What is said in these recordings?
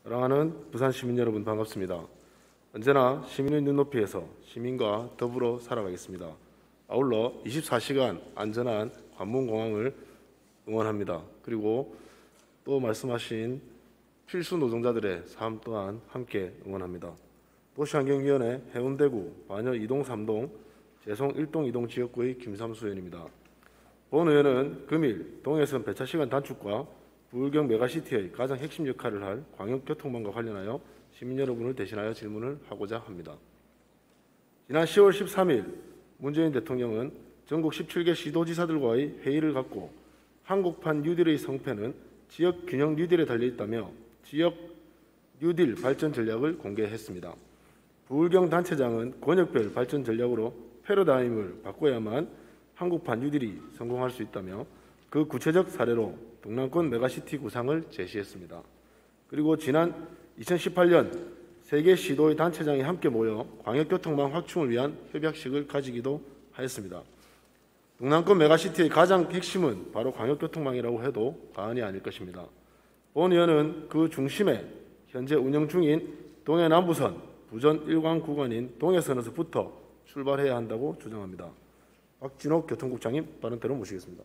사랑하는 부산 시민 여러분 반갑습니다. 언제나 시민의 눈높이에서 시민과 더불어 살아가겠습니다. 아울러 24시간 안전한 관문공항을 응원합니다. 그리고 또 말씀하신 필수 노동자들의 삶 또한 함께 응원합니다. 도시환경위원회 해운대구 반여 2동 3동 재송 1동 2동 지역구의 김삼수 의원입니다. 본 의원은 금일 동해선 배차시간 단축과 부울경 메가시티의 가장 핵심 역할을 할 광역교통망과 관련하여 시민 여러분을 대신하여 질문을 하고자 합니다. 지난 10월 13일 문재인 대통령은 전국 17개 시도지사들과의 회의를 갖고 한국판 뉴딜의 성패는 지역 균형 뉴딜에 달려있다며 지역 뉴딜 발전 전략을 공개했습니다. 부울경 단체장은 권역별 발전 전략으로 패러다임을 바꿔야만 한국판 뉴딜이 성공할 수 있다며 그 구체적 사례로 동남권 메가시티 구상을 제시했습니다. 그리고 지난 2018년 세계 시도의 단체장이 함께 모여 광역교통망 확충을 위한 협약식을 가지기도 하였습니다. 동남권 메가시티의 가장 핵심은 바로 광역교통망이라고 해도 과언이 아닐 것입니다. 본 의원은 그 중심에 현재 운영 중인 동해남부선 부전 일관 구간인 동해선에서부터 출발해야 한다고 주장합니다. 박진옥 교통국장님 발언대로 모시겠습니다.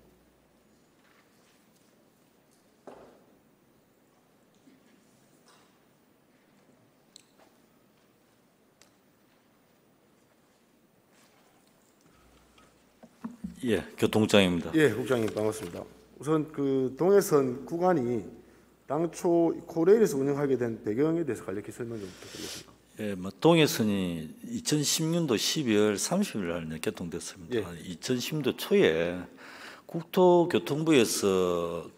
예, 교통국장입니다. 예, 국장님 반갑습니다. 우선 그 동해선 구간이 당초 코레일에서 운영하게 된 배경에 대해서 간략히 설명 좀 부탁드리겠습니다. 예, 동해선이 2010년도 12월 30일 날 개통됐습니다. 예. 2010년도 초에 국토교통부에서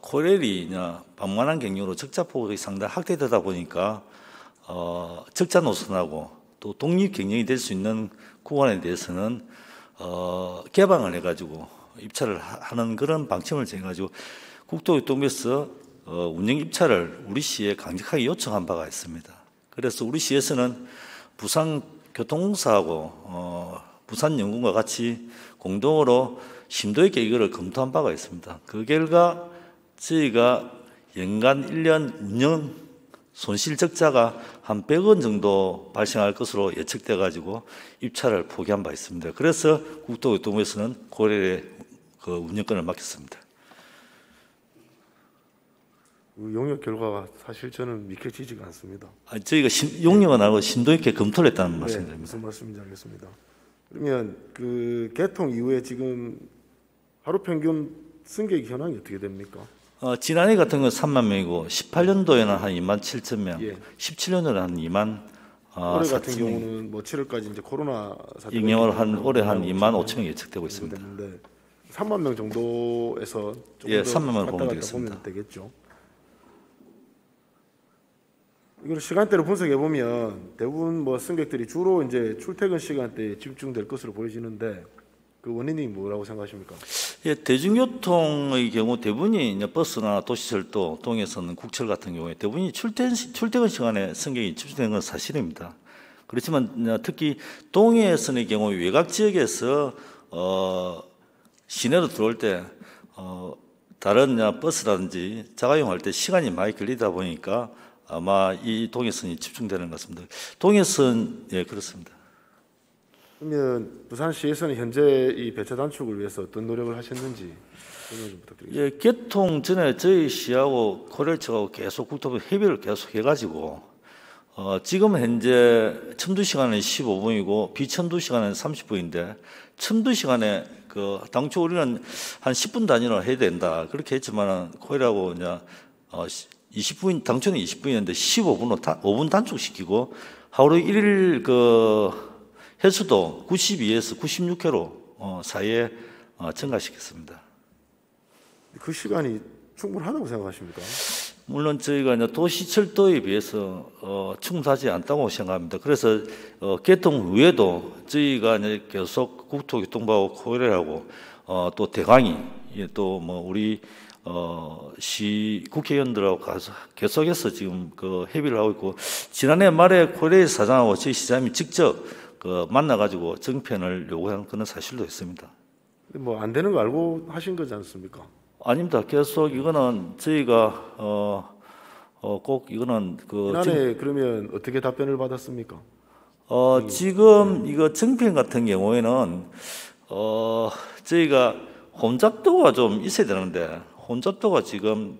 코레일이 방만한 경로로 적자폭이 상당히 확대되다 보니까 적자 노선하고 또 독립 경영이 될 수 있는 구간에 대해서는 개방을 해가지고 입찰을 하는 그런 방침을 정해가지고 국토교통부에서 운영 입찰을 우리 시에 강력하게 요청한 바가 있습니다. 그래서 우리 시에서는 부산교통공사하고 부산연구원과 같이 공동으로 심도 있게 이거를 검토한 바가 있습니다. 그 결과 저희가 연간 1년 운영 손실 적자가 한 100원 정도 발생할 것으로 예측돼 가지고 입찰을 포기한 바 있습니다. 그래서 국토교통부에서는 고려의 그 운영권을 맡겼습니다. 용역 결과가 사실 저는 믿겨지지가 않습니다. 저희가 용역은 아니고 심도 있게 검토를 했다는 말씀입니다. 무슨 말씀인지 알겠습니다. 그러면 그 개통 이후에 지금 하루 평균 승객 현황이 어떻게 됩니까? 지난해 같은 경우는 3만 명이고 18년도에는 한 2만 7천 명, 예. 17년도에는 한 2만 올해 같은 4천 명. 경우는 뭐 7월까지 이제 코로나 사태 영향으로 올해 한 2만 5천 명 예측되고 있습니다. 3만 명 정도에서 조금 예, 더 3만 명 갔다 보면 갔다 되겠습니다. 보면 되겠죠. 이걸 시간대로 분석해 보면 대부분 뭐 승객들이 주로 이제 출퇴근 시간대에 집중될 것으로 보여지는데 그 원인이 뭐라고 생각하십니까? 예, 대중교통의 경우 대부분이 이제 버스나 도시철도, 동해선, 국철 같은 경우에 대부분이 출퇴근 시간에 승객이 집중되는 건 사실입니다. 그렇지만 특히 동해선의 경우 외곽 지역에서 시내로 들어올 때 다른 버스라든지 자가용할 때 시간이 많이 걸리다 보니까 아마 이 동해선이 집중되는 것 같습니다. 동해선, 예, 그렇습니다. 그러면 부산시에서는 현재 이 배차 단축을 위해서 어떤 노력을 하셨는지 설명 좀 부탁드리겠습니다. 예, 개통 전에 저희 시하고 코레일처하고 계속 국토부 협의를 계속 해가지고 지금 현재 첨두 시간은 15분이고 비첨두 시간은 30분인데 첨두 시간에 그 당초 우리는 한 10분 단위로 해야 된다 그렇게 했지만은 코레일하고 이제 20분 당초는 20분이었는데 15분으로 5분 단축시키고 하루 1일 그 횟수도 92에서 96회로 사이에 증가시켰습니다. 그 시간이 충분하다고 생각하십니까? 물론 저희가 이제 도시철도에 비해서 충분하지 않다고 생각합니다. 그래서 개통 후에도 저희가 이제 계속 국토교통부하고 코레일하고 또 대강이 또 뭐 우리 시 국회의원들하고 가서 계속해서 지금 그 협의를 하고 있고 지난해 말에 코레일 사장하고 저희 시장님이 직접 만나가지고 정편을 요구한 그런 사실도 있습니다. 뭐 안 되는 거 알고 하신 거지 않습니까? 아닙니다. 계속 이거는 저희가 꼭 이거는 지난해 그러면 어떻게 답변을 받았습니까? 지금 이거 정평 같은 경우에는 저희가 혼잡도가 좀 있어야 되는데 혼잡도가 지금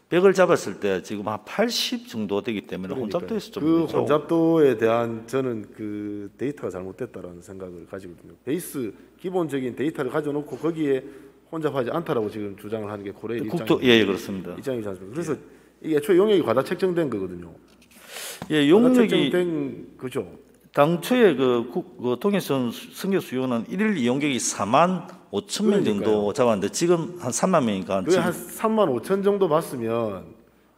100을 잡았을 때 지금 한 80 정도 되기 때문에 혼잡도에서 좀 그 좀- 혼잡도에 대한 저는 그 데이터가 잘못됐다라는 생각을 가지거든요. 베이스 기본적인 데이터를 가져놓고 거기에 혼잡하지 않다라고 지금 주장을 하는 게 고려의 예, 그렇습니다. 입장이지 않습니까? 그래서 이게 애초에 용역이 과다 책정된 거거든요. 예, 과다 용역이 책정된 거죠. 당초에 그 통일선 승객 수요는 일일 이용객이 4만 5천 명 정도 그러니까요. 잡았는데 지금 한 3만 명이니까 그게 한 3만 5천 정도 봤으면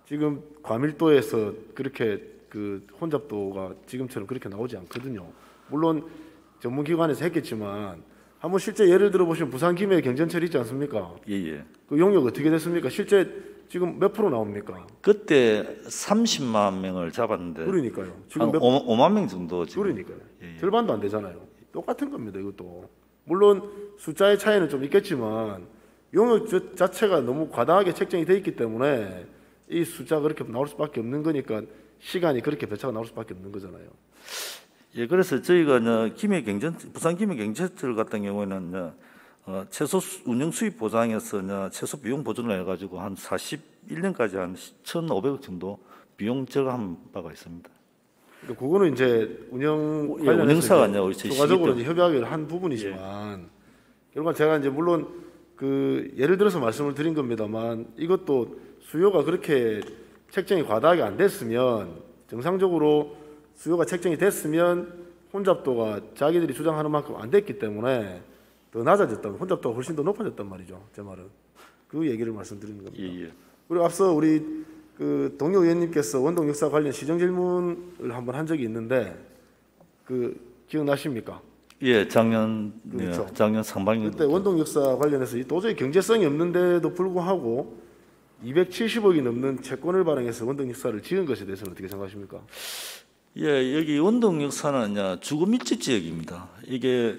지금 과밀도에서 그렇게 그 혼잡도가 지금처럼 그렇게 나오지 않거든요. 물론 전문기관에서 했겠지만 한번 실제 예를 들어 보시면 부산 김해 경전철 있지 않습니까? 예. 그 용역 어떻게 됐습니까? 실제 지금 몇 프로 나옵니까? 그때 30만 명을 잡았는데 그러니까요. 지금 한 몇 5만 명 정도 지금 그러니까요. 절반도 안 되잖아요. 똑같은 겁니다. 이것도 물론 숫자의 차이는 좀 있겠지만 용역 자체가 너무 과다하게 책정이 돼 있기 때문에 이 숫자가 그렇게 나올 수밖에 없는 거니까 시간이 그렇게 배차가 나올 수밖에 없는 거잖아요. 예, 그래서 저희가 부산 김해 경전철 같은 경우에는 최소 운영 수입 보장에서 최소 비용 보전을 해가지고 한 41년까지 한 1,500억 정도 비용 절감한 바가 있습니다. 그러니까 그거는 이제 운영 예, 관련해서 운영사가 이제 우리 제 추가적으로 시기 이제 협약을 한 부분이지만 결국 제가 이제 물론 그 예를 들어서 말씀을 드린 겁니다만 이것도 수요가 그렇게 책정이 과다하게 안 됐으면 정상적으로 수요가 책정이 됐으면 혼잡도가 자기들이 주장하는 만큼 안 됐기 때문에 더 낮아졌다. 혼잡도가 훨씬 더 높아졌단 말이죠. 제 말은 그 얘기를 말씀드리는 겁니다. 예. 그리고 앞서 우리 그 동료 의원님께서 원동 역사 관련 시정 질문을 한번 한 적이 있는데 그 기억나십니까? 예, 작년 그렇죠. 작년 상반기 그때 원동 역사 관련해서 도저히 경제성이 없는데도 불구하고 270억이 넘는 채권을 발행해서 원동 역사를 지은 것에 대해서는 어떻게 생각하십니까? 예, 여기 원동 역사는 주거 밀집 지역입니다. 이게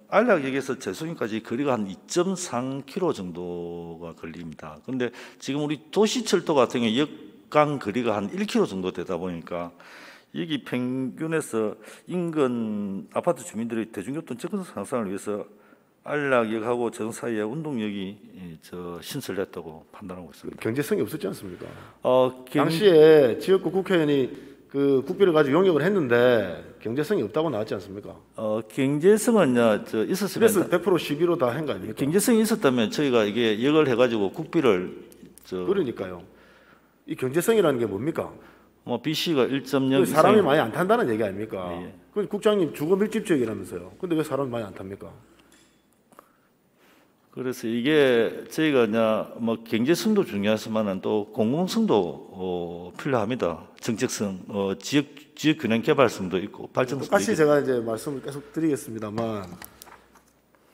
안락역에서 재송이까지 거리가 한 2.3km 정도가 걸립니다. 그런데 지금 우리 도시철도 같은 경우 역강 거리가 한 1km 정도 되다 보니까 여기 평균에서 인근 아파트 주민들의 대중교통 접근성 상승을 위해서 안락역하고 정 사이에 운동역이 신설됐다고 판단하고 있습니다. 경제성이 없었지 않습니까? 경- 당시에 지역구 국회의원이 그 국비를 가지고 용역을 했는데 경제성이 없다고 나왔지 않습니까? 경제성은 있었으면 그래서 100% 11호 다 한 거 아닙니까? 경제성이 있었다면 저희가 이게 역을 해가지고 국비를 그러니까요. 이 경제성이라는 게 뭡니까? BC가 1.0 사람이 많이 안 탄다는 얘기 아닙니까? 예. 그 국장님 주거 밀집 지역이라면서요. 근데 왜 사람이 많이 안 탑니까? 그래서 이게 저희가 경제성도 중요하지만은 또 공공성도 필요합니다. 정책성, 지역 균형 개발성도 있고 발전성도 똑같이 있고. 제가 이제 말씀을 계속 드리겠습니다만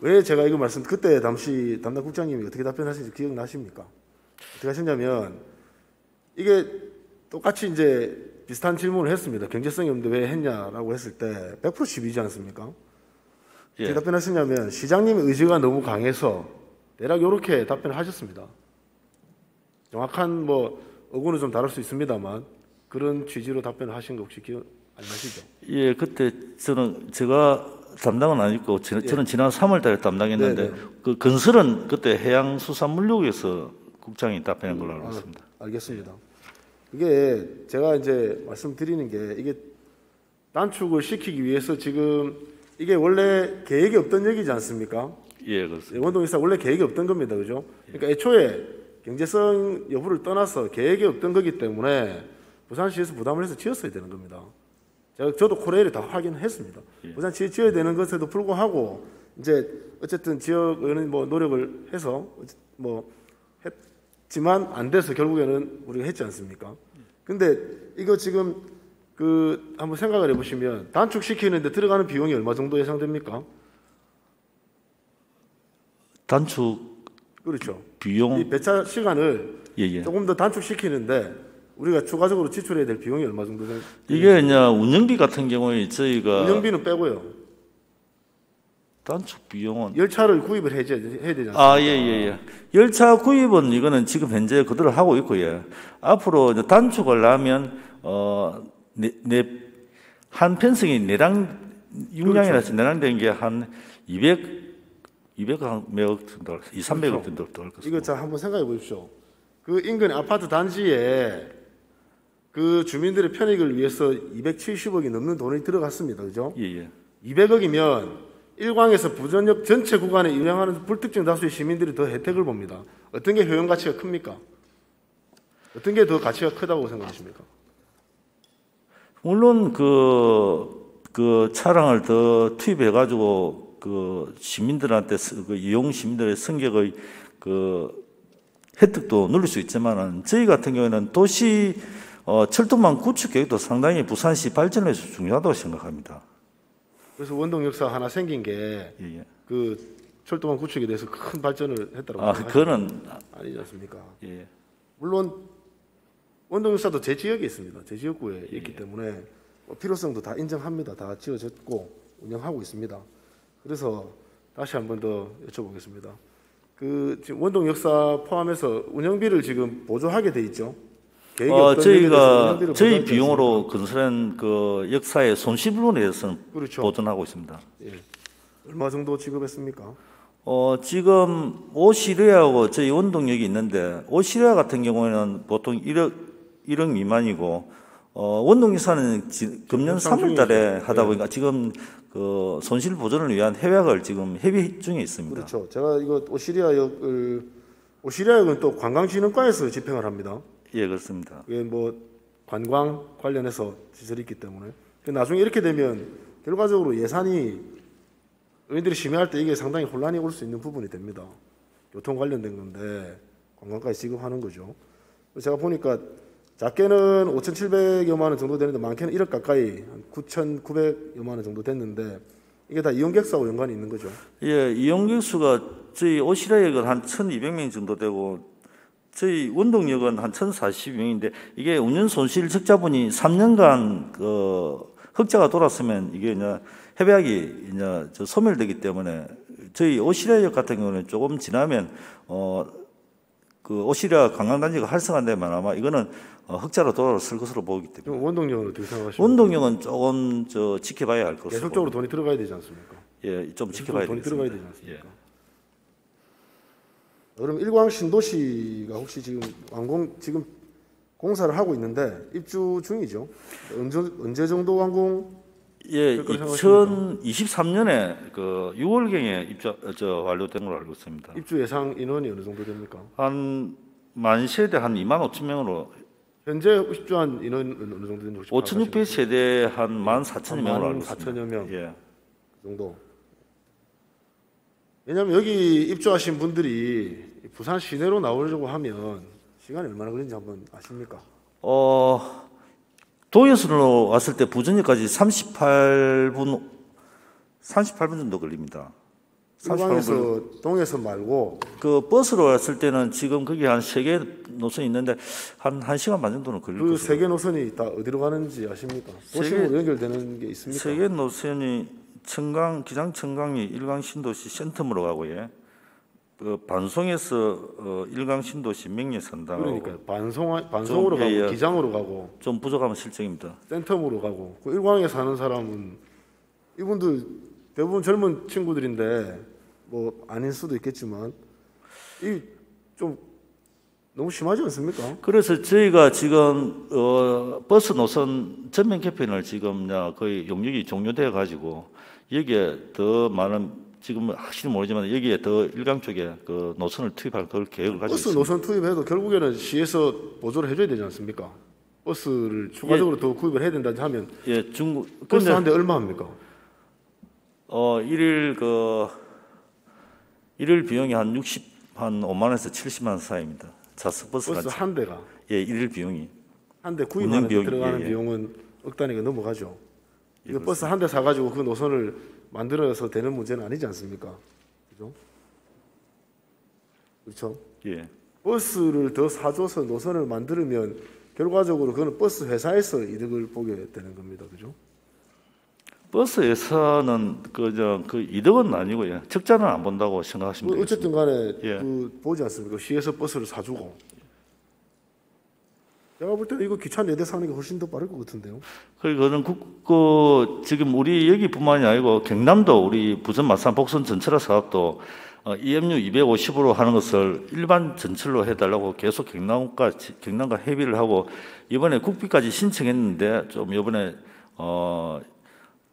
왜 제가 이거 그때 당시 담당 국장님이 어떻게 답변하시는지 기억나십니까? 어떻게 하셨냐면 이게 똑같이 이제 비슷한 질문을 했습니다. 경제성이 없는데 왜 했냐라고 했을 때 100% 10이지 않습니까? 어떻게 예. 답변하셨냐면 시장님의 의지가 너무 강해서 대략 이렇게 답변을 하셨습니다. 정확한 어구는 좀 다를 수 있습니다만 그런 취지로 답변을 하신 거 혹시 기억 안 나시죠? 예, 그때 제가 담당은 아니고 저는 지난 3월달에 담당했는데 네네. 그 건설은 그때 해양수산물류에서 국장이 답변한 걸로 알고 있습니다. 알겠습니다. 이게 제가 이제 말씀드리는 게 이게 단축을 시키기 위해서 지금 이게 원래 계획이 없던 얘기지 않습니까? 예, 그렇습니다. 원동 역사 원래 계획이 없던 겁니다, 그죠? 그러니까 애초에 경제성 여부를 떠나서 계획이 없던 거기 때문에 부산시에서 부담을 해서 지었어야 되는 겁니다. 저도 코레일에 다 확인했습니다. 부산시에 지어야 되는 것에도 불구하고 이제 어쨌든 지역은 노력을 해서 했지만 안 돼서 결국에는 우리가 했지 않습니까? 근데 이거 지금 한번 생각을 해보시면 단축시키는데 들어가는 비용이 얼마 정도 예상됩니까? 단축 그렇죠. 비용 이 배차 시간을 예. 조금 더 단축시키는데 우리가 추가적으로 지출해야 될 비용이 얼마 정도 됩니까? 이게 운영비 같은 경우에 저희가 운영비는 빼고요. 단축 비용은 열차를 구입을 해야 되지 않습니까? 아, 예, 예, 예. 열차 구입은 이거는 지금 현재 그대로 하고 있고, 예. 앞으로 이제 단축을 하면, 한 편성이 용량이라서 내랑된 게 한 200억 정도, 300억 정도 될 것입니다. 이거 자 한번 생각해 보십시오. 그 인근 아파트 단지에 그 주민들의 편익을 위해서 270억이 넘는 돈이 들어갔습니다. 그죠? 예, 예. 200억이면 일광에서 부전역 전체 구간에 운행하는 불특정 다수의 시민들이 더 혜택을 봅니다. 어떤 게 효용 가치가 큽니까? 어떤 게 더 가치가 크다고 생각하십니까? 물론 그 차량을 더 투입해가지고 그 시민들한테 그 이용 시민들의 승객의 그 혜택도 누릴 수 있지만은 저희 같은 경우에는 도시 철도망 구축 계획도 상당히 부산시 발전에서 중요하다고 생각합니다. 그래서 원동 역사 하나 생긴 게 예, 예. 그 철도망 구축에 대해서 큰 발전을 했다고 아, 그거는 아니지 않습니까? 예. 물론 원동 역사도 제 지역에 있습니다. 제 지역구에 있기 예. 때문에 필요성도 다 인정합니다. 다 지어졌고 운영하고 있습니다. 그래서 다시 한 번 더 여쭤보겠습니다. 그 지금 원동 역사 포함해서 운영비를 지금 보조하게 돼 있죠. 계획이 어떤 저희가 운영비를 저희 보조하지 비용으로 않습니까? 건설한 그 역사의 손실 부분에 대해서는 그렇죠. 보존하고 있습니다. 예. 얼마 정도 지급했습니까? 지금 오시리아하고 저희 원동역이 있는데 오시리아 같은 경우에는 보통 1억 미만이고 원동역사는 금년 협상 3월달에 하다 예. 보니까 지금 그 손실 보전을 위한 협약을 지금 협의 중에 있습니다. 그렇죠. 제가 이거 오시리아역은 또 관광진흥과에서 집행을 합니다. 예, 그렇습니다. 그게 뭐 관광 관련해서 시설이 있기 때문에 나중에 이렇게 되면 결과적으로 예산이 의원들이 심의할 때 이게 상당히 혼란이 올 수 있는 부분이 됩니다. 교통 관련된 건데 관광까지 지급하는 거죠. 제가 보니까 작게는 5,700여만 원 정도 되는데 많게는 1억 가까이 한 9,900여만 원 정도 됐는데 이게 다 이용객수하고 연관이 있는 거죠. 예, 이용객 수가 저희 오시라역은 한 1,200명 정도 되고 저희 원동역은 한 1,040명인데 이게 운영 손실 적자분이 3년간 그 흑자가 돌았으면 이게 이제 협약이 이제 소멸되기 때문에 저희 오시라역 같은 경우는 조금 지나면 그 오시라 관광단지가 활성화되면 아마 이거는 흑자로 돌아설 것으로 보기 때문에 그럼 원동력은 어떻게 생각하십니까? 원동역은 조금 지켜봐야 할 것으로 계속적으로 돈이 들어가야 되지 않습니까? 예, 좀 지켜봐야 돈이 되겠습니다. 들어가야 되지 않습니까? 예. 그럼 일광 신도시가 혹시 지금 지금 공사를 하고 있는데 입주 중이죠? 언제 정도 완공? 예, 될 거라고 생각하십니까? 2023년에 그 6월경에 완료된 걸로 알고 있습니다. 입주 예상 인원이 어느 정도 됩니까? 한 만 세대 한 2만 5천 명으로 현재 입주한 인원은 어느 정도 되는지 혹시 5,600 세대 한 14,000여 명으로 알고 14,000여 있습니다. 명. 예. 그 정도. 왜냐하면 여기 입주하신 분들이 부산 시내로 나오려고 하면 시간이 얼마나 걸리는지 한번 아십니까? 도에서로 왔을 때 부전역까지 38분 정도 걸립니다. 38분. 일광에서 동에서 말고 그 버스로 왔을 때는 지금 거기 한 3개 노선이 있는데 한 1시간 반 정도는 걸릴 그 것으로. 세 개 노선이 다 어디로 가는지 아십니까? 세 개- 도심으로 연결되는 게 있습니까? 3개 노선이 기장 청강이 일강 신도시 센텀으로 가고 예. 그 반송에서 일강 신도시 명리 산다고 그러니까 반송으로 좀, 예, 가고 예. 기장으로 가고 좀 부족하면 실정입니다. 센텀으로 가고 그 일광에 사는 사람은 이분들 대부분 젊은 친구들인데 뭐 아닐 수도 있겠지만 이 좀 너무 심하지 않습니까? 그래서 저희가 지금 버스 노선 전면 개편을 지금 거의 용역이 종료되어 가지고 여기에 더 많은 지금 확실히 모르지만 여기에 더 일강 쪽에 그 노선을 투입할 그럴 계획을 가지고 버스 있습니다. 노선 투입해도 결국에는 시에서 보조를 해줘야 되지 않습니까? 버스를 추가적으로 더 구입을 해야 된다 하면 예, 중국 버스 근데 한 대 얼마 합니까? 일일 비용이 한 5만 원에서 70만 원 사이입니다. 좌석 버스 버스 한 대가 예, 일일 비용이 한 대 운영 구입하는 데 비용이, 들어가는 예, 예. 비용은 억 단위가 넘어가죠. 예, 이거 버스 한 대 사가지고 그 노선을 만들어서 되는 문제는 아니지 않습니까? 그죠? 그렇죠? 예. 버스를 더 사줘서 노선을 만들면 결과적으로 그거는 버스 회사에서 이득을 보게 되는 겁니다. 그죠? 버스 예산은 그 이득은 아니고요. 적자는 안 본다고 생각하시면 뭐 되겠습니다. 어쨌든 간에 예. 보지 않습니까? 시에서 버스를 사주고. 제가 볼 때는 이거 기차 4대 사는 게 훨씬 더 빠를 것 같은데요. 그거는 지금 우리 여기뿐만이 아니고 경남도 우리 부천 마산 복선 전철화 사업도 EMU 250으로 하는 것을 일반 전철로 해달라고 계속 경남과 협의를 하고 이번에 국비까지 신청했는데 좀 이번에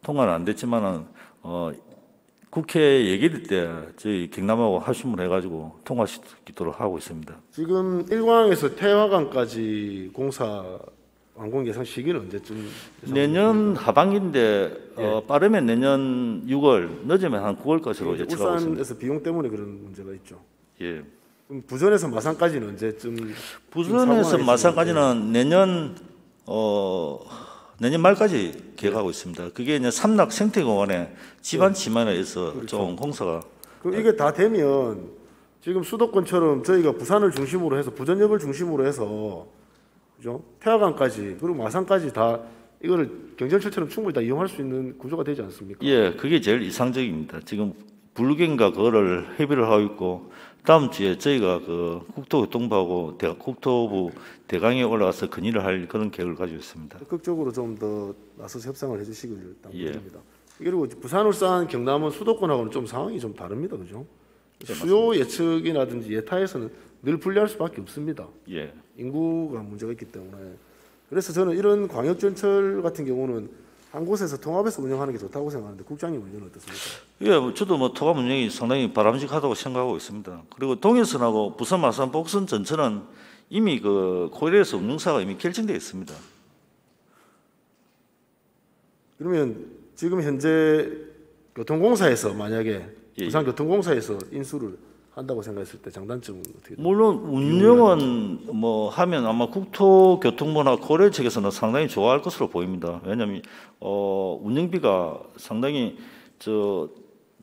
통과는 안 됐지만은 국회 얘기할 때 저희 경남하고 합심을 해가지고 통과시키도록 하고 있습니다. 지금 일광에서 태화강까지 공사 완공 예상 시기는 언제쯤? 내년 하반기인데 빠르면 내년 6월, 늦으면 한 9월까지로 예측하고 있습니다. 울산에서 비용 때문에 그런 문제가 있죠. 예. 그럼 부전에서 마산까지는 언제쯤? 부산에서 마산까지는 내년 말까지 계획하고 있습니다. 그게 이제 삼락 생태공원에 집안 치마에서 그렇죠. 좀 공사가 그럼 이게 다 되면 지금 수도권처럼 저희가 부산을 중심으로 해서 부전역을 중심으로 해서 그죠? 태화강까지 그리고 마산까지 다 이거를 경전철처럼 충분히 다 이용할 수 있는 구조가 되지 않습니까? 예, 그게 제일 이상적입니다. 지금 블루경과 그거를 협의를 하고 있고 다음 주에 저희가 그 국토교통부하고 국토부 대강에 올라가서 건의를 할 그런 계획을 가지고 있습니다. 적극적으로 좀 더 나서서 협상을 해주시길 예. 당부드립니다. 그리고 부산, 울산, 경남은 수도권하고는 좀 상황이 좀 다릅니다, 그죠? 수요 예측이라든지 예타에서는 늘 불리할 수밖에 없습니다. 예. 인구가 문제가 있기 때문에. 그래서 저는 이런 광역전철 같은 경우는 한 곳에서 통합해서 운영하는 게 좋다고 생각하는데 국장님 의견은 어떻습니까? 예, 저도 통합 운영이 상당히 바람직하다고 생각하고 있습니다. 그리고 동해선하고 부산, 마산, 복선 전철은 이미 그 코레일에서 운영사가 이미 결정되어 있습니다. 그러면 지금 현재 교통공사에서 만약에 부산교통공사에서 인수를 한다고 생각했을 때 장단점은 어떻게 됩니까? 물론 운영은 하면 아마 국토교통부나 코레일 측에서는 상당히 좋아할 것으로 보입니다. 왜냐하면 운영비가 상당히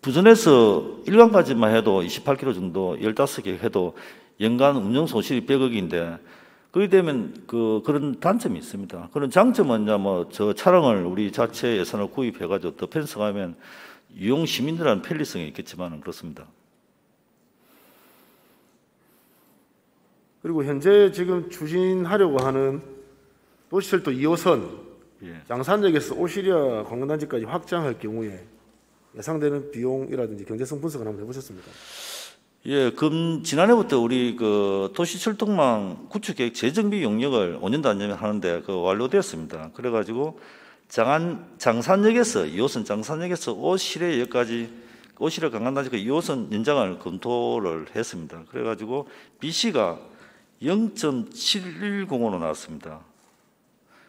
부전에서 일간까지만 해도 28km 정도 15개 해도 연간 운영 손실이 100억인데 그렇게 되면 그런 단점이 있습니다. 그런 장점은 이제 저 차량을 우리 자체 예산을 구입해가지고 더 편성하면 이용 시민들한 편리성이 있겠지만은 그렇습니다. 그리고 현재 지금 추진하려고 하는 도시철도 2호선 예. 장산역에서 오시리아 관광단지까지 확장할 경우에 예상되는 비용이라든지 경제성 분석을 한번 해보셨습니까? 예, 지난해부터 우리 도시철도망 구축계획 재정비 용역을 5년도 안 되면 하는데 완료되었습니다. 그래가지고 장산역에서 2호선 장산역에서 오시리아역까지 오시리아 관광단지까지 2호선 연장을 검토를 했습니다. 그래가지고 BC가 0.710으로 나왔습니다.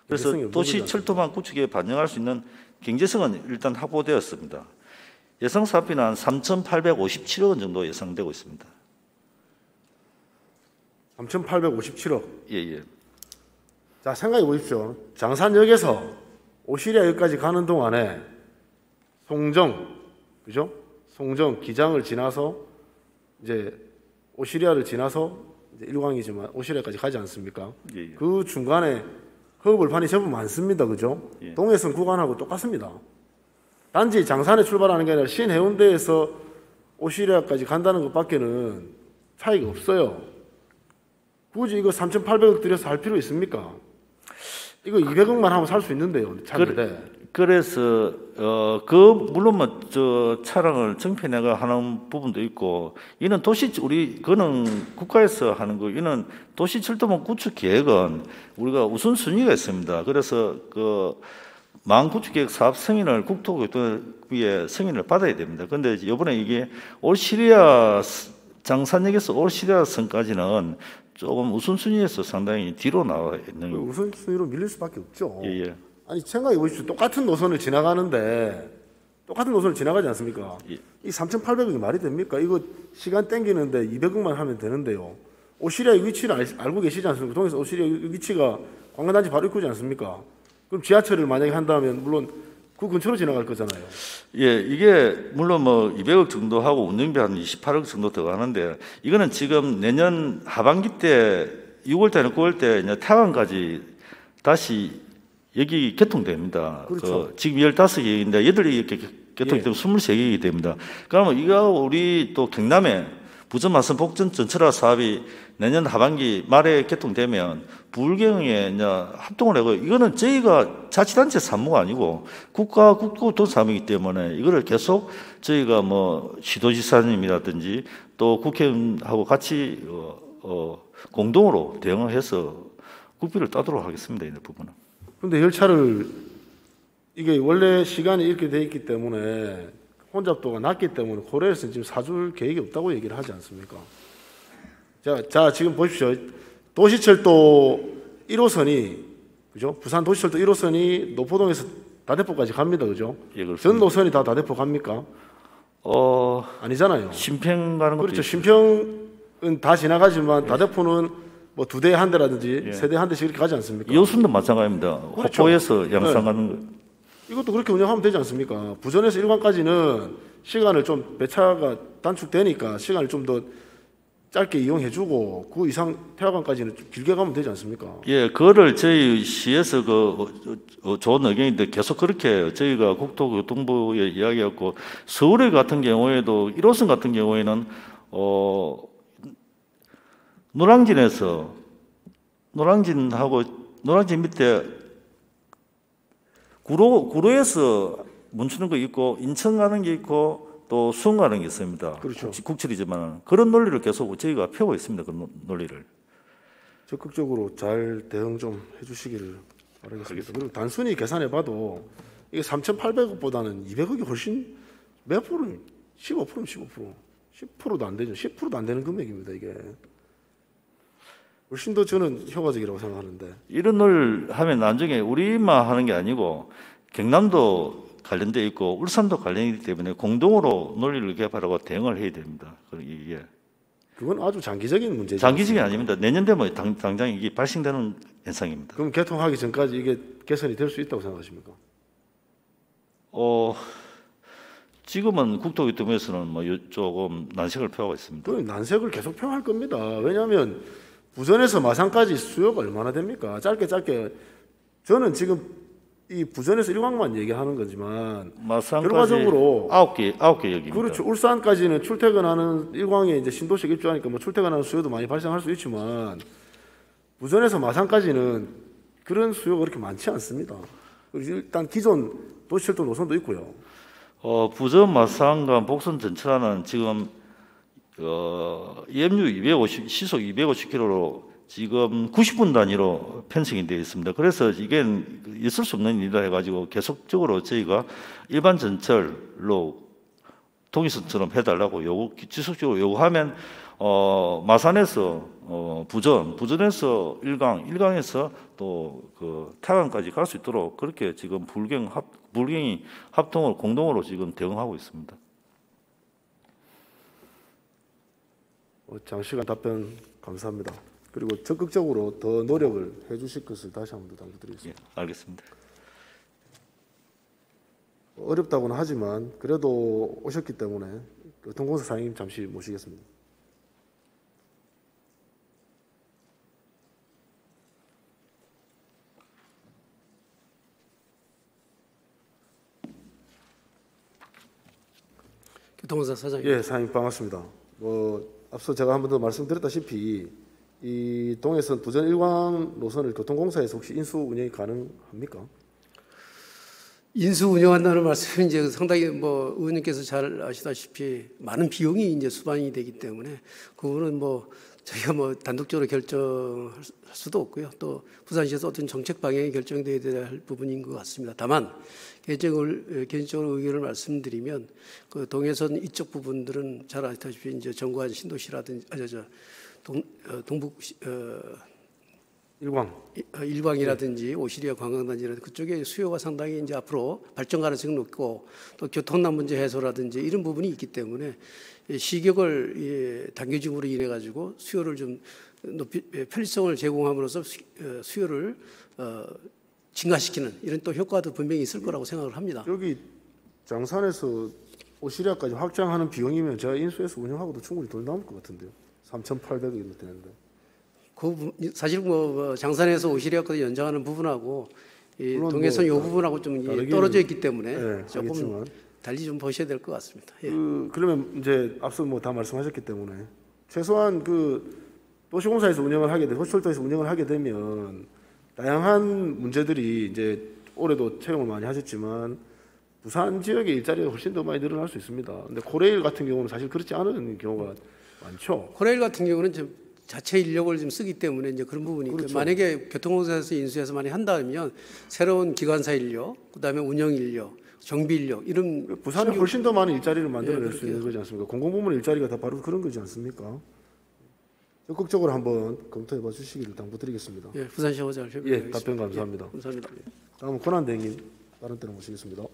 그래서 도시철도망 구축에 반영할 수 있는 경제성은 일단 확보되었습니다. 예상 사업비는 한 3,857억 원 정도 예상되고 있습니다. 3,857억. 예. 자, 생각해 보십시오. 장산역에서 오시리아역까지 가는 동안에 그죠? 송정 기장을 지나서 이제 오시리아를 지나서 이제 일광이지만 오시리아까지 가지 않습니까? 예. 그 중간에 허브벌판이 전부 많습니다, 그죠? 예. 동해선 구간하고 똑같습니다. 단지 장산에 출발하는 게 아니라 신해운대에서 오시리아까지 간다는 것밖에는 차이가 없어요. 굳이 이거 3,800억 들여서 할 필요 있습니까? 이거 200억만 하면 살 수 있는데요, 차인데. 그래서 물론 저 차량을 정편해가 하는 부분도 있고 이는 그거는 국가에서 하는 거 이는 도시철도망 구축 계획은 우리가 우선순위가 있습니다. 그래서 망구축계획 사업 승인을 국토교통부의 승인을 받아야 됩니다. 그런데 이번에 이게 오시리아 장산역에서 오시리아선까지는 조금 우선순위에서 상당히 뒤로 나와 있는 거예요. 우선순위로 밀릴 수밖에 없죠. 예. 아니 생각해 보십시오. 똑같은 노선을 지나가는데 똑같은 노선을 지나가지 않습니까? 예. 이 3,800억이 말이 됩니까? 이거 시간 땡기는데 200억만 하면 되는데요. 오시리아의 위치를 알고 계시지 않습니까? 동해서 오시리아 위치가 관광단지 바로 입구지 않습니까? 그럼 지하철을 만약에 한다면 물론 그 근처로 지나갈 거잖아요. 예, 이게 물론 200억 정도 하고 운영비 한 28억 정도 들어가는데 이거는 지금 내년 하반기 때 6월 달에 9월 때 이제 태안까지 다시 여기 개통됩니다. 그렇죠. 지금 15개인데 8개 이렇게 개통이 예. 되면 23개이기 됩니다. 그러면 이거 우리 또 경남에 부전 마선 복전 전철화 사업이 내년 하반기 말에 개통되면 부울경에 이제 합동을 하고 이거는 저희가 자치단체 사무가 아니고 국가 국토 사무이기 때문에 이거를 계속 저희가 뭐 시도지사님이라든지 또 국회의원하고 같이 공동으로 대응을 해서 국비를 따도록 하겠습니다. 이 부분은. 근데 열차를 이게 원래 시간이 이렇게 돼 있기 때문에 혼잡도가 낮기 때문에 고려해서 지금 사줄 계획이 없다고 얘기를 하지 않습니까? 자 지금 보십시오. 도시철도 1호선이 그죠? 부산 도시철도 1호선이 노포동에서 다대포까지 갑니다, 그죠? 예, 그렇습니다. 전 노선이 다 다대포 갑니까? 아니잖아요. 심평 가는 것도 그렇죠. 있습니다. 심평은 다 지나가지만 다대포는 뭐 2대 한 대라든지 예. 3대 한 대씩 이렇게 가지 않습니까? 여순도 마찬가지입니다. 그렇죠. 호포에서 양산 네. 가는 거. 이것도 그렇게 운영하면 되지 않습니까? 부전에서 일관까지는 시간을 좀 배차가 단축되니까 시간을 좀 더 짧게 이용해주고 그 이상 태화강까지는 좀 길게 가면 되지 않습니까? 예, 그거를 저희 시에서 좋은 의견인데 계속 그렇게 저희가 국토교통부에 이야기했고 서울에 같은 경우에도 1호선 같은 경우에는 노량진 밑에 구로에서 멈추는 거 있고 인천 가는 게 있고 또 수원 가는 게 있습니다. 그렇죠. 국철이지만 그런 논리를 계속 저희가 펴고 있습니다. 그 논리를. 적극적으로 잘 대응 좀 해주시기를 바라겠습니다. 그리고 단순히 계산해봐도 이게 3,800억보다는 200억이 훨씬 몇 프로는 15%면 15%, 10%도 안 되죠. 10%도 안 되는 금액입니다. 이게 훨씬 더 저는 효과적이라고 생각하는데. 이런 논리를 하면 나중에 우리만 하는 게 아니고 경남도 관련돼 있고 울산도 관련이기 때문에 공동으로 논리를 개발하고 대응을 해야 됩니다. 이게 그건 아주 장기적인 문제죠. 장기적이 아닙니다. 내년 되면 당장 이게 발생되는 현상입니다. 그럼 개통하기 전까지 이게 개선이 될 수 있다고 생각하십니까? 지금은 국토교통부에서는 뭐 조금 난색을 표하고 있습니다. 그 난색을 계속 표할 겁니다. 왜냐하면 부전에서 마산까지 수요가 얼마나 됩니까? 짧게 저는 지금 이 부전에서 일광만 얘기하는 거지만 마산까지 결과적으로 9개 역입니다. 그렇죠. 울산까지는 출퇴근하는 일광에 이제 신도시에 입주하니까 뭐 출퇴근하는 수요도 많이 발생할 수 있지만 부전에서 마산까지는 그런 수요가 그렇게 많지 않습니다. 그리고 일단 기존 도시철도 노선도 있고요. 부전 마산과 복선 전철화는 지금 EMU 250 시속 250km로 지금 90분 단위로 편성이 되어 있습니다. 그래서 이게 있을 수 없는 일이라 해가지고 계속적으로 저희가 일반 전철로 동의선처럼 해달라고 지속적으로 요구하면 마산에서 부전에서 일강에서 또 그 태안까지 갈 수 있도록 그렇게 지금 불경이 합동으로 공동으로 지금 대응하고 있습니다. 장시간 답변 감사합니다. 그리고 적극적으로 더 노력을 해주실 것을 다시 한번 당부드리겠습니다. 예, 알겠습니다. 어렵다고는 하지만 그래도 오셨기 때문에 교통공사 사장님 잠시 모시겠습니다. 교통공사 사장님. 예, 사장님 반갑습니다. 앞서 제가 한 번 더 말씀드렸다시피 이 동해선 부전 일광 노선을 교통공사에서 혹시 인수 운영이 가능합니까? 인수 운영한다는 말씀은 이제 상당히 뭐 의원님께서 잘 아시다시피 많은 비용이 이제 수반이 되기 때문에 그거는 뭐 저희가 뭐 단독적으로 결정할 수도 없고요. 또 부산시에서 어떤 정책 방향이 결정돼야 할 부분인 것 같습니다. 다만 개인적으로 의견을 말씀드리면 그 동해선 이쪽 부분들은 잘 아시다시피 이제 정관 신도시라든지 동북 일광이라든지 오시리아 관광단지라든지 그쪽에 수요가 상당히 이제 앞으로 발전 가능성이 높고 또 교통난 문제 해소라든지 이런 부분이 있기 때문에 시격을 단계적으로 인해 가지고 수요를 좀 높이 편리성을 제공함으로써 수요를 증가시키는 이런 또 효과도 분명히 있을 거라고 생각을 합니다. 여기 장산에서 오시리아까지 확장하는 비용이면 제가 인수해서 운영하고도 충분히 돈 남을 것 같은데요. 3,800억이 되는데. 사실 뭐 장산에서 오시리아까지 연장하는 부분하고 이 물론 동해선 뭐 요 부분하고 좀 이제 다르긴, 떨어져 있기 때문에 조금 하겠지만. 달리 좀 보셔야 될 것 같습니다. 예. 그러면 이제 앞서 뭐 다 말씀하셨기 때문에 최소한 그 도시공사에서 운영을 하게 되, 호시철도에서 운영을 하게 되면 다양한 문제들이 이제 올해도 채용을 많이 하셨지만 부산 지역의 일자리가 훨씬 더 많이 늘어날 수 있습니다. 근데 코레일 같은 경우는 사실 그렇지 않은 경우가 많죠. 코레일 같은 경우는 좀 자체 인력을 좀 쓰기 때문에 이제 그런 부분이 있고 그렇죠. 만약에 교통공사에서 인수해서 많이 한다면 새로운 기관사 인력, 그다음에 운영 인력, 정비 인력 이런 부산에 훨씬 더 많은 일자리를 만들어낼 예, 수 있는 거지 않습니까? 공공부문 일자리가 다 바로 그런 거지 않습니까? 적극적으로 한번 검토해봐 주시기를 당부드리겠습니다. 예, 부산시장을 예, 답변 감사합니다. 예, 감사합니다. 다음은 권한대행님 다른 때로 모시겠습니다.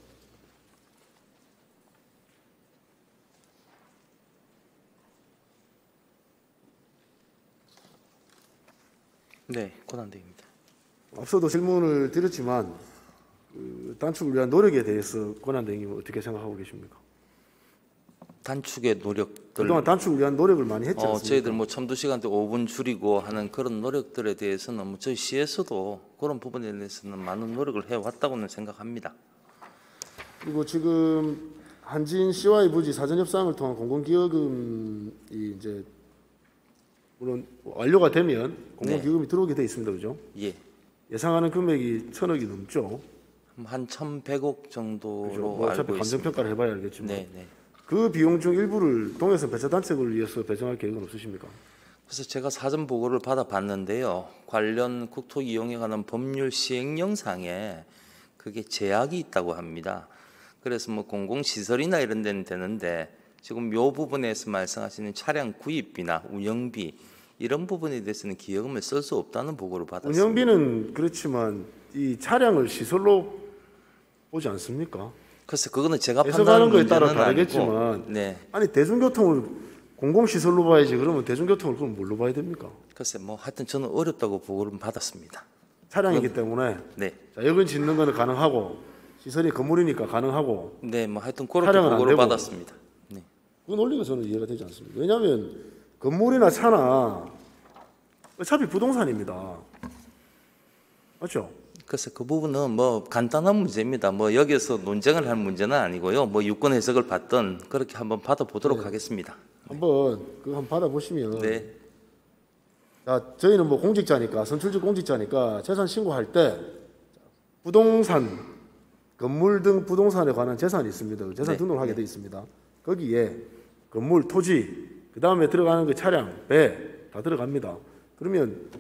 네, 권한대입니다. 앞서도 질문을 드렸지만 그 단축을 위한 노력에 대해서 권한대행님은 어떻게 생각하고 계십니까? 단축의 노력들, 그동안 단축을 위한 노력을 많이 했지 않습니까? 저희들 뭐 첨도 시간대 5분 줄이고 하는 그런 노력들에 대해서는 뭐 저희 시에서도 그런 부분에 대해서는 많은 노력을 해왔다고는 생각합니다. 그리고 지금 한진 CY 부지 사전 협상을 통한 공공기여금이 이제 물론 완료가 되면 공공기여금이 들어오게 돼 있습니다, 그죠? 예, 예상하는 금액이 1,000억이 넘죠. 한 1,100억 그죠? 정도로 뭐 어차피 알고 있습니다. 감정평가를 해봐야 알겠지만 네, 네. 그 비용 중 일부를 동해선 배차단책을 위해서 배정할 계획은 없으십니까? 그래서 제가 사전 보고를 받아봤는데요. 관련 국토 이용에 관한 법률 시행령상에 그게 제약이 있다고 합니다. 그래서 뭐 공공시설이나 이런 데는 되는데 지금 요 부분에서 말씀하시는 차량 구입비나 운영비 이런 부분에 대해서는 기여금을 쓸 수 없다는 보고를 받았습니다. 운영비는 그렇지만 이 차량을 시설로 보지 않습니까? 글쎄 그거는 제가 해석하는 판단하는 거에 따라 문제는 다르겠지만 아니고, 네. 아니 대중교통을 공공시설로 봐야지 그러면 대중교통을 그럼 뭘로 봐야 됩니까? 글쎄 뭐 하여튼 저는 어렵다고 보고를 받았습니다. 차량이기 때문에 네, 자, 여건 짓는 거는 가능하고 시설이 건물이니까 가능하고 네, 뭐 하여튼 그렇게 차량은 안 보고를 되고. 받았습니다. 네. 그 논리가 저는 이해가 되지 않습니다. 왜냐하면 건물이나 차나 어차피 부동산입니다. 맞죠? 그래서 그 부분은 뭐 간단한 문제입니다. 뭐 여기서 논쟁을 할 문제는 아니고요. 뭐 유권 해석을 받든 그렇게 한번 받아보도록 하겠습니다. 한번 그거 한번 받아보시면 네, 자, 저희는 뭐 공직자니까 선출직 공직자니까 재산 신고할 때 부동산 건물 등 부동산에 관한 재산이 있습니다. 그 재산 네, 등록을 하게 돼 있습니다. 거기에 건물, 토지, 그 다음에 들어가는 그 차량, 배 다 들어갑니다. 그러면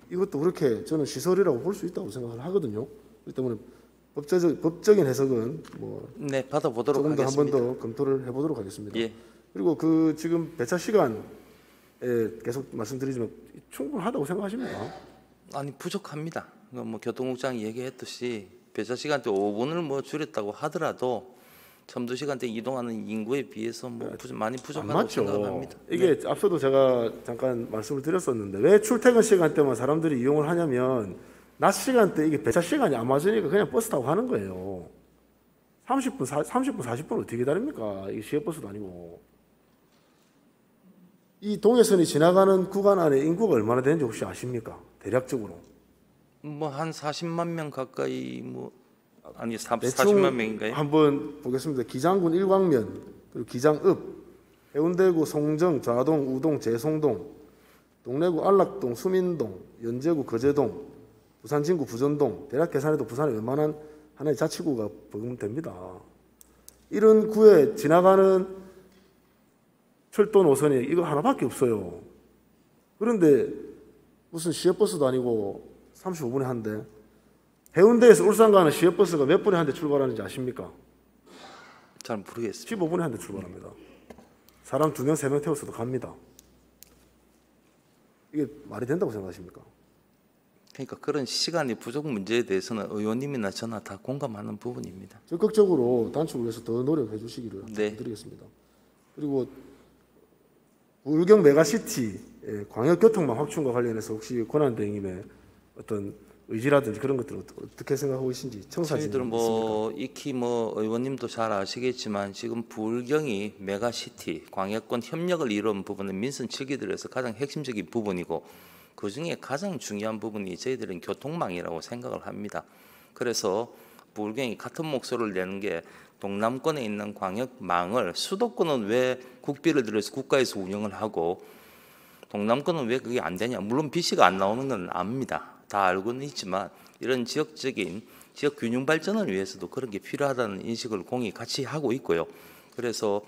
이것도 그렇게 저는 시설이라고 볼 수 있다고 생각을 하거든요. 그렇기 때문에 법적인 해석은 뭐 네, 받아보도록 조금 더 한 번 하겠습니다. 더 검토를 해보도록 하겠습니다. 예, 그리고 그 지금 배차 시간에 계속 말씀드리지만 충분하다고 생각하십니까? 아니 부족합니다. 뭐 교통국장이 얘기했듯이 배차 시간대 5분을 뭐 줄였다고 하더라도 첨도 시간대 이동하는 인구에 비해서 뭐 많이 안 부족하다고 맞죠. 생각합니다. 이게 앞서도 제가 잠깐 말씀을 드렸었는데 왜 출퇴근 시간대만 사람들이 이용을 하냐면 낮 시간대 이게 배차 시간이 안 맞으니까 그냥 버스 타고 가는 거예요. 30분, 40분 어떻게 기다립니까? 이게 시외버스도 아니고. 이 동해선이 지나가는 구간 안에 인구가 얼마나 되는지 혹시 아십니까? 대략적으로. 뭐 한 40만 명 가까이 뭐 아니 40만 대충 명인가요? 한번 보겠습니다. 기장군 일광면, 그리고 기장읍, 해운대구 송정, 좌동, 우동, 재송동, 동래구 안락동, 수민동, 연제구 거제동, 부산 진구 부전동, 대략 계산해도 부산에 웬만한 하나의 자치구가 버금됩니다. 이런 구에 지나가는 철도 노선이 이거 하나밖에 없어요. 그런데 무슨 시외버스도 아니고 35분에 한 대. 해운대에서 울산 가는 시외버스가 몇 분에 한 대 출발하는지 아십니까? 잘 모르겠습니다. 15분에 한 대 출발합니다. 사람 2명, 3명 태워서도 갑니다. 이게 말이 된다고 생각하십니까? 그러니까 그런 시간이 부족 문제에 대해서는 의원님이나 저나 다 공감하는 부분입니다. 적극적으로 단축을 위해서 더 노력해 주시기를 네. 드리겠습니다. 그리고 울경 메가시티 광역교통망 확충과 관련해서 혹시 권한대행님의 어떤 의지라든지 그런 것들을 어떻게 생각하고 계신지 청사진 저희들 뭐 익히 뭐 의원님도 잘 아시겠지만 지금 부울경이 메가시티 광역권 협력을 이룬 부분은 민선 7기들에서 가장 핵심적인 부분이고 그 중에 가장 중요한 부분이 저희들은 교통망이라고 생각을 합니다. 그래서 부울경이 같은 목소리를 내는 게 동남권에 있는 광역망을 수도권은 왜 국비를 들여서 국가에서 운영을 하고 동남권은 왜 그게 안 되냐. 물론 BC가 안 나오는 건 압니다. 다 알고는 있지만 이런 지역적인 지역 균형 발전을 위해서도 그런 게 필요하다는 인식을 공이 같이 하고 있고요. 그래서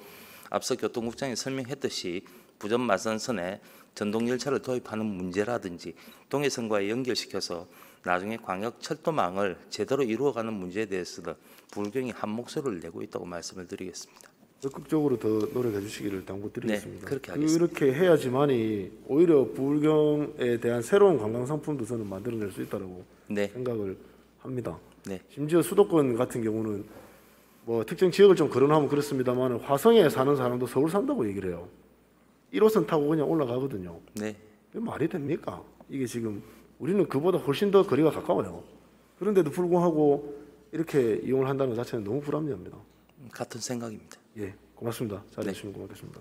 앞서 교통국장이 설명했듯이 부전 마산선에 전동열차를 도입하는 문제라든지 동해선과 연결시켜서 나중에 광역 철도망을 제대로 이루어가는 문제에 대해서는 부울경이 한 목소리를 내고 있다고 말씀을 드리겠습니다. 적극적으로 더 노력해 주시기를 당부드리겠습니다. 네, 그렇게 하겠습니다. 그렇게 해야지만이 오히려 부울경에 대한 새로운 관광 상품도 저는 만들어낼 수 있다고 네, 생각을 합니다. 네, 심지어 수도권 같은 경우는 뭐 특정 지역을 좀 거론하면 그렇습니다만 화성에 사는 사람도 서울 산다고 얘기를 해요. 1호선 타고 그냥 올라가거든요. 네. 이게 말이 됩니까? 이게 지금 우리는 그보다 훨씬 더 거리가 가까워요. 그런데도 불구하고 이렇게 이용을 한다는 것 자체는 너무 불합리합니다. 같은 생각입니다. 예, 고맙습니다. 자리해 주시면 고맙겠습니다.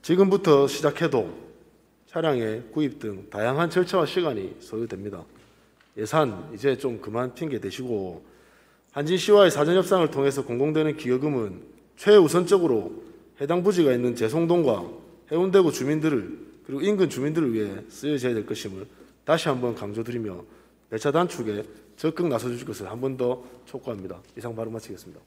지금부터 시작해도 차량의 구입 등 다양한 절차와 시간이 소요됩니다. 예산 이제 좀 그만 핑계 대시고 한진시와의 사전 협상을 통해서 공공되는 기여금은 최우선적으로 해당 부지가 있는 제송동과 해운대구 주민들을 그리고 인근 주민들을 위해 쓰여져야 될 것임을 다시 한번 강조드리며 배차 단축에 적극 나서주실 것을 한 번 더 촉구합니다. 이상 발언 마치겠습니다.